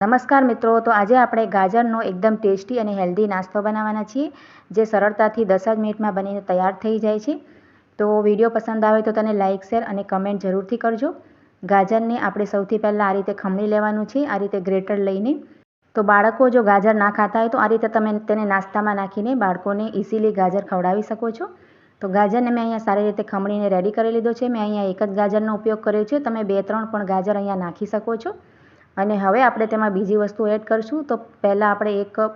નમસ્કાર મિત્રો, તો આજે આપણે ગાજરનો એકદમ ટેસ્ટી અને હેલ્ધી નાસ્તો બનાવવાના છીએ, જે સરળતાથી 10 જ મિનિટમાં બનીને તૈયાર થઈ જાય છે. તો વિડીયો પસંદ આવે તો તેને લાઇક, શેર અને કમેન્ટ જરૂરથી કરજો. ગાજરને આપણે સૌથી પહેલાં આ રીતે ખમણી લેવાનું છે, આ રીતે ગ્રેટર લઈને. તો બાળકો જો ગાજર ના ખાતા હોય તો આ રીતે તમે તેને નાસ્તામાં નાખીને બાળકોને ઇઝીલી ગાજર ખવડાવી શકો છો. તો ગાજરને મેં અહીંયા સારી રીતે ખમણીને રેડી કરી લીધો છે. મેં અહીંયા એક જ ગાજરનો ઉપયોગ કર્યો છે. તમે 2-3 પણ ગાજર અહીંયા નાખી શકો છો. અને હવે આપણે તેમાં બીજી વસ્તુ એડ કરીશું. તો પહેલાં આપણે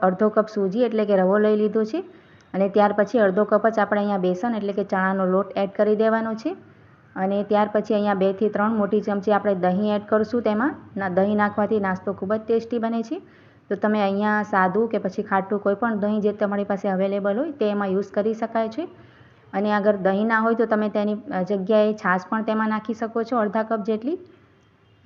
અડધો કપ સૂજી એટલે કે રવો લઈ લીધો છે, અને ત્યાર પછી અડધો કપ જ આપણે અહીંયા બેસન એટલે કે ચણાનો લોટ એડ કરી દેવાનો છે. અને ત્યાર પછી અહીંયા 2 થી 3 મોટી ચમચી આપણે દહીં એડ કરીશું. તેમાં દહીં નાખવાથી નાસ્તો ખૂબ જ ટેસ્ટી બને છે. તો તમે અહીંયા સાદું કે પછી ખાટું કોઈ પણ દહીં જે તમારી પાસે અવેલેબલ હોય તે એમાં યુઝ કરી શકાય છે. અને અગર દહીં ના હોય તો તમે તેની જગ્યાએ છાશ પણ તેમાં નાખી શકો છો, અડધા કપ જેટલી.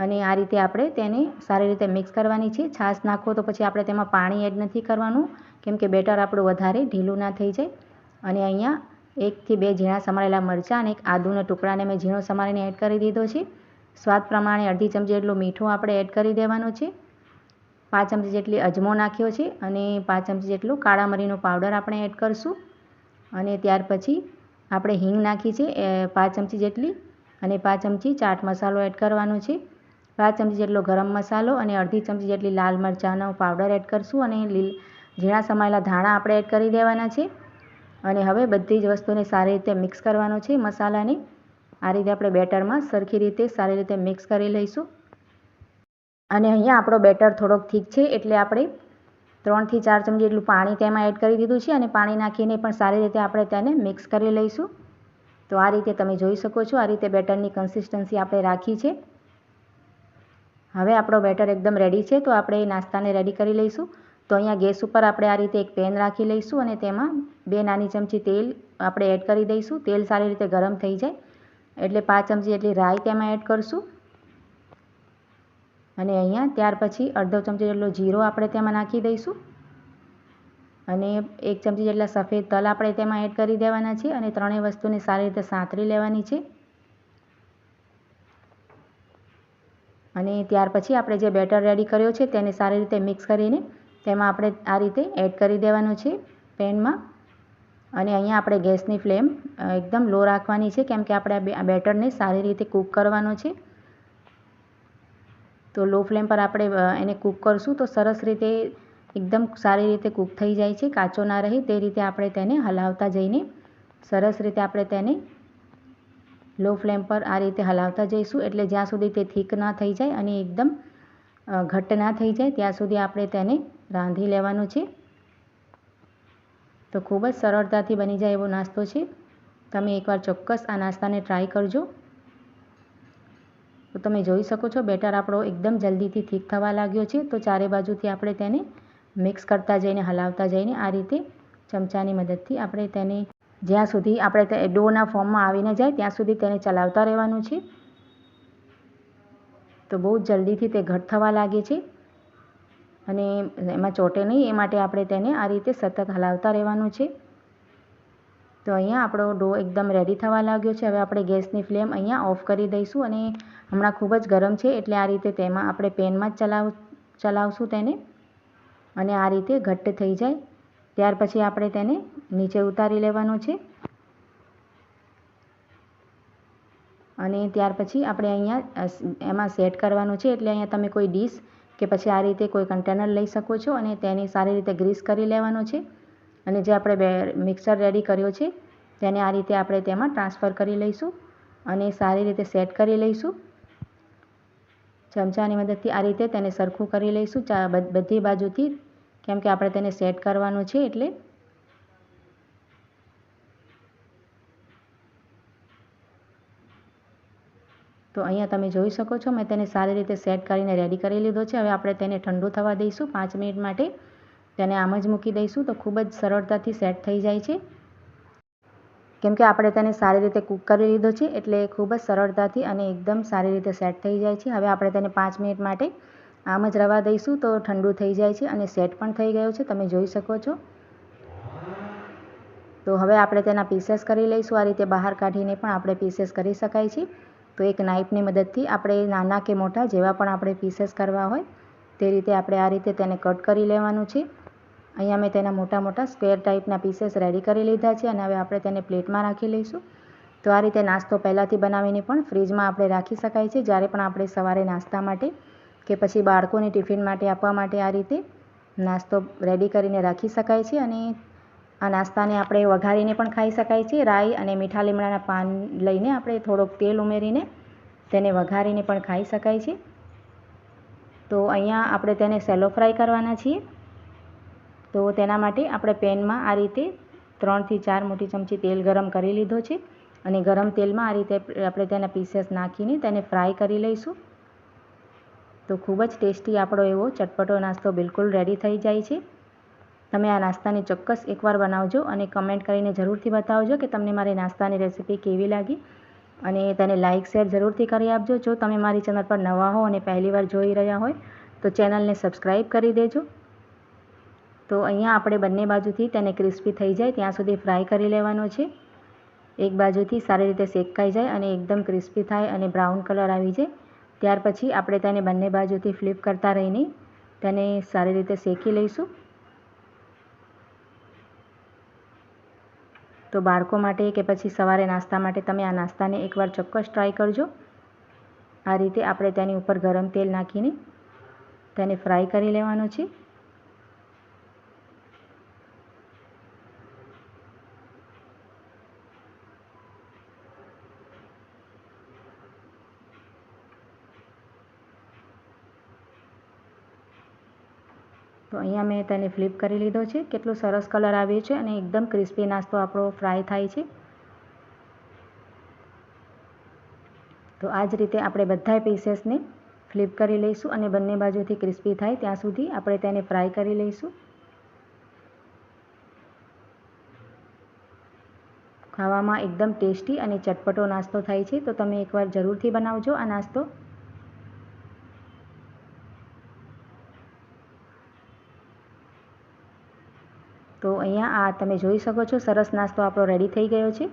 અને આ રીતે આપણે તેને સારી રીતે મિક્સ કરવાની છે. છાશ નાખો તો પછી આપણે તેમાં પાણી એડ નથી કરવાનું, કેમ કે બેટર આપણું વધારે ઢીલું ના થઈ જાય. અને અહીંયા 1 થી 2 ઝીણા સમારેલા મરચાં અને એક આદુના ટુકડાને મેં ઝીણો સમારીને એડ કરી દીધો છે. સ્વાદ પ્રમાણે અડધી ચમચી જેટલું મીઠું આપણે એડ કરી દેવાનું છે. 5 ચમચી જેટલી અજમો નાખ્યો છે અને 5 ચમચી જેટલું કાળા મરીનો પાવડર આપણે એડ કરીશું. અને ત્યાર પછી આપણે હિંગ નાખી છે 5 ચમચી જેટલી, અને 5 ચમચી ચાટ મસાલો એડ કરવાનો છે. 5 ચમચી જેટલો ગરમ મસાલો અને અડધી ચમચી જેટલી લાલ મરચાંનો પાવડર એડ કરીશું. અને ઝીણા સમાયેલા ધાણા આપણે એડ કરી દેવાના છે. અને હવે બધી જ વસ્તુને સારી રીતે મિક્સ કરવાનો છે. મસાલાને આ રીતે આપણે બેટરમાં સરખી રીતે સારી રીતે મિક્સ કરી લઈશું. અને અહીંયા આપણો બેટર થોડોક ઠીક છે, એટલે આપણે 3 થી 4 ચમચી જેટલું પાણી તેમાં એડ કરી દીધું છે. અને પાણી નાખીને પણ સારી રીતે આપણે તેને મિક્સ કરી લઈશું. તો આ રીતે તમે જોઈ શકો છો, આ રીતે બેટરની કન્સિસ્ટન્સી આપણે રાખી છે. હવે આપણો બેટર એકદમ રેડી છે, તો આપણે નાસ્તાને રેડી કરી લઈશું. તો અહીંયા ગેસ ઉપર આપણે આ રીતે એક પેન રાખી લઈશું અને તેમાં 2 નાની ચમચી તેલ આપણે એડ કરી દઈશું. તેલ સારી રીતે ગરમ થઈ જાય એટલે 5 ચમચી જેટલી રાઈ તેમાં એડ કરીશું. અને અહીંયા ત્યાર પછી અડધો ચમચી જેટલો જીરો આપણે તેમાં નાખી દઈશું. અને 1 ચમચી જેટલા સફેદ તલ આપણે તેમાં એડ કરી દેવાના છે. અને ત્રણેય વસ્તુને સારી રીતે સાંતળી લેવાની છે. અને ત્યાર પછી આપણે જે બેટર રેડી કર્યો છે તેને સારી રીતે મિક્સ કરીને તેમાં આપણે આ રીતે એડ કરી દેવાનું છે પેનમાં. અને અહીંયા આપણે ગેસની ફ્લેમ એકદમ લો રાખવાની છે, કેમ કે આપણે આ બેટરને સારી રીતે કૂક કરવાનો છે. તો લો ફ્લેમ પર આપણે એને કૂક કરીશું તો સરસ રીતે એકદમ સારી રીતે કૂક થઈ જાય છે, કાચો ના રહે તે રીતે આપણે તેને હલાવતા જઈને સરસ રીતે આપણે તેને લો ફ્લેમ પર આ રીતે હલાવતા જઈશું. એટલે જ્યાં સુધી તે થીક ના થઈ જાય અને એકદમ ઘટ્ટ ના થઈ જાય ત્યાં સુધી આપણે તેને રાંધી લેવાનું છે. તો ખૂબ જ સરળતાથી બની જાય એવો નાસ્તો છે. તમે એકવાર ચોક્કસ આ નાસ્તાને ટ્રાય કરજો. તો તમે જોઈ શકો છો બેટર આપણો એકદમ જલ્દીથી થીક થવા લાગ્યો છે. તો ચારે બાજુથી આપણે તેને મિક્સ કરતા જઈને હલાવતા જઈને આ રીતે ચમચાની મદદથી આપણે તેને જ્યાં સુધી આપણે તે ડોના ફોર્મમાં આવીને જાય ત્યાં સુધી તેને ચલાવતા રહેવાનું છે. તો બહુ જ જલ્દીથી તે ઘટ થવા લાગે છે અને એમાં ચોટે નહીં, એ માટે આપણે તેને આ રીતે સતત હલાવતા રહેવાનું છે. તો અહીંયા આપણો ડો એકદમ રેડી થવા લાગ્યો છે. હવે આપણે ગેસની ફ્લેમ અહીંયા ઓફ કરી દઈશું. અને હમણાં ખૂબ જ ગરમ છે એટલે આ રીતે તેમાં આપણે પેનમાં જ ચલાવશું તેને. અને આ રીતે ઘટ્ટ થઈ જાય ત્યાર પછી આપણે તેને નીચે ઉતારી લેવાનું છે. અને ત્યાર પછી આપણે અહીંયા એમાં સેટ કરવાનું છે. એટલે અહીંયા તમે કોઈ ડીશ કે પછી આ રીતે કોઈ કન્ટેનર લઈ શકો છો અને તેને સારી રીતે ગ્રીસ કરી લેવાનો છે. અને જે આપણે મિક્સર રેડી કર્યો છે તેને આ રીતે આપણે તેમાં ટ્રાન્સફર કરી લઈશું અને સારી રીતે સેટ કરી લઈશું. ચમચાની મદદથી આ રીતે તેને સરખું કરી લઈશું બધી બાજુથી, કેમ કે આપણે તેને સેટ કરવાનું છે એટલે. તો અહીંયા તમે જોઈ શકો છો મેં તેને સારી રીતે સેટ કરીને રેડી કરી લીધો છે. હવે આપણે તેને ઠંડુ થવા દઈશું 5 મિનિટ માટે. તેને આમ જ મૂકી દઈશું તો ખૂબ જ સરળતાથી સેટ થઈ જાય છે, કેમ કે આપણે તેને સારી રીતે કૂક કરી લીધો છે એટલે ખૂબ જ સરળતાથી અને એકદમ સારી રીતે સેટ થઈ જાય છે. હવે આપણે તેને 5 મિનિટ માટે આમ જ રવા દઈશું તો ઠંડુ થઈ જાય છે અને સેટ પણ થઈ ગયો છે, તમે જોઈ શકો છો. તો હવે આપણે તેના પીસેસ કરી લઈશું. આ રીતે બહાર કાઢીને પણ આપણે પીસેસ કરી શકાય છે. તો એક નાઇફની મદદથી આપણે નાના કે મોટા જેવા પણ આપણે પીસેસ કરવા હોય તે રીતે આપણે આ રીતે તેને કટ કરી લેવાનું છે. અહીંયા મેં તેના મોટા મોટા સ્ક્વેર ટાઈપના પીસીસ રેડી કરી લીધા છે અને હવે આપણે તેને પ્લેટમાં રાખી લઈશું. તો આ રીતે નાસ્તો પહેલાંથી બનાવીને પણ ફ્રીજમાં આપણે રાખી શકાય છે. જ્યારે પણ આપણે સવારે નાસ્તા માટે કે પછી બાળકોને ટિફિન માટે આપવા માટે આ રીતે નાસ્તો રેડી કરીને રાખી શકાય છે. અને આ નાસ્તાને આપણે વઘારીને પણ ખાઈ શકાય છે. રાઈ અને મીઠા લીમડાના પાન લઈને આપણે થોડોક તેલ ઉમેરીને તેને વઘારીને પણ ખાઈ શકાય છે. તો અહીંયા આપણે તેને સેલો ફ્રાય કરવાના છીએ. તો તેના માટે આપણે પેનમાં આ રીતે 3 થી 4 મોટી ચમચી તેલ ગરમ કરી લીધો છે અને ગરમ તેલમાં આ રીતે આપણે તેના પીસીસ નાખીને તેને ફ્રાય કરી લઈશું. તો ખૂબ જ ટેસ્ટી આપણો એવો ચટપટો નાસ્તો બિલકુલ રેડી થઈ જાય છે. તમે આ નાસ્તાને ચોક્કસ એકવાર બનાવજો અને કમેન્ટ કરીને જરૂરથી બતાવજો કે તમને મારી નાસ્તાની રેસીપી કેવી લાગી અને તેને લાઇક શેર જરૂરથી કરી આપજો. જો તમે મારી ચેનલ પર નવા હો અને પહેલીવાર જોઈ રહ્યા હોય તો ચેનલને સબસ્ક્રાઈબ કરી દેજો. તો અહીંયા આપણે બંને બાજુથી તેને ક્રિસ્પી થઈ જાય ત્યાં સુધી ફ્રાય કરી લેવાનો છે. એક બાજુથી સારી રીતે શેકાઈ જાય અને એકદમ ક્રિસ્પી થાય અને બ્રાઉન કલર આવી જાય ત્યાર પછી આપણે તેને બંને બાજુથી ફ્લિપ કરતા રહીને તેને સારી રીતે શેકી લઈશું. તો બાળકો માટે કે પછી સવારે નાસ્તા માટે તમે આ નાસ્તાને એકવાર ચોક્કસ ટ્રાય કરજો. આ રીતે આપણે તેની ઉપર ગરમ તેલ નાખીને તેને ફ્રાય કરી લેવાનો છે. તો અહીંયા મેં તેને ફ્લિપ કરી લીધો છે. કેટલો સરસ કલર આવ્યો છે અને એકદમ ક્રિસ્પી નાસ્તો આપણો ફ્રાય થાય છે. તો આ જ રીતે આપણે બધા પીસેસને ફ્લિપ કરી લઈશું અને બંને બાજુથી ક્રિસ્પી થાય ત્યાં સુધી આપણે તેને ફ્રાય કરી લઈશું. ખાવામાં એકદમ ટેસ્ટી અને ચટપટો નાસ્તો થાય છે. તો તમે એકવાર જરૂરથી બનાવજો આ નાસ્તો. તો અહીંયા આ તમે જોઈ શકો છો સરસ નાસ્તો આપણો રેડી થઈ ગયો છે.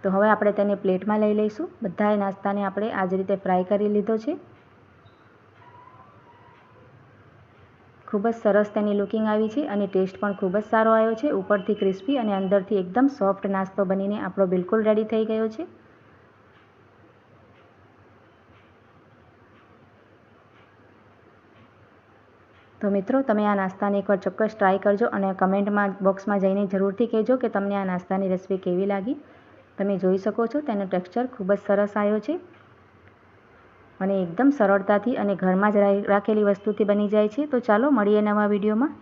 તો હવે આપણે તેને પ્લેટમાં લઈ લઈશું. બધા નાસ્તાને આપણે આ જ રીતે ફ્રાય કરી લીધો છે. ખૂબ જ સરસ તેની લુકિંગ આવી છે અને ટેસ્ટ પણ ખૂબ જ સારો આવ્યો છે. ઉપરથી ક્રિસ્પી અને અંદરથી એકદમ સોફ્ટ નાસ્તો બનીને આપણો બિલકુલ રેડી થઈ ગયો છે. તો મિત્રો તમે આ નાસ્તાને એકવાર ચોક્કસ ટ્રાય કરજો અને કમેન્ટમાં બોક્સમાં જઈને જરૂરથી કહેજો કે તમને આ નાસ્તાની રેસીપી કેવી લાગી. તમે જોઈ શકો છો તેનું ટેક્સચર ખૂબ જ સરસ આવ્યો છે અને એકદમ સરળતાથી અને ઘરમાં જ રાખેલી વસ્તુથી બની જાય છે. તો ચાલો મળીએ નવા વિડીયોમાં.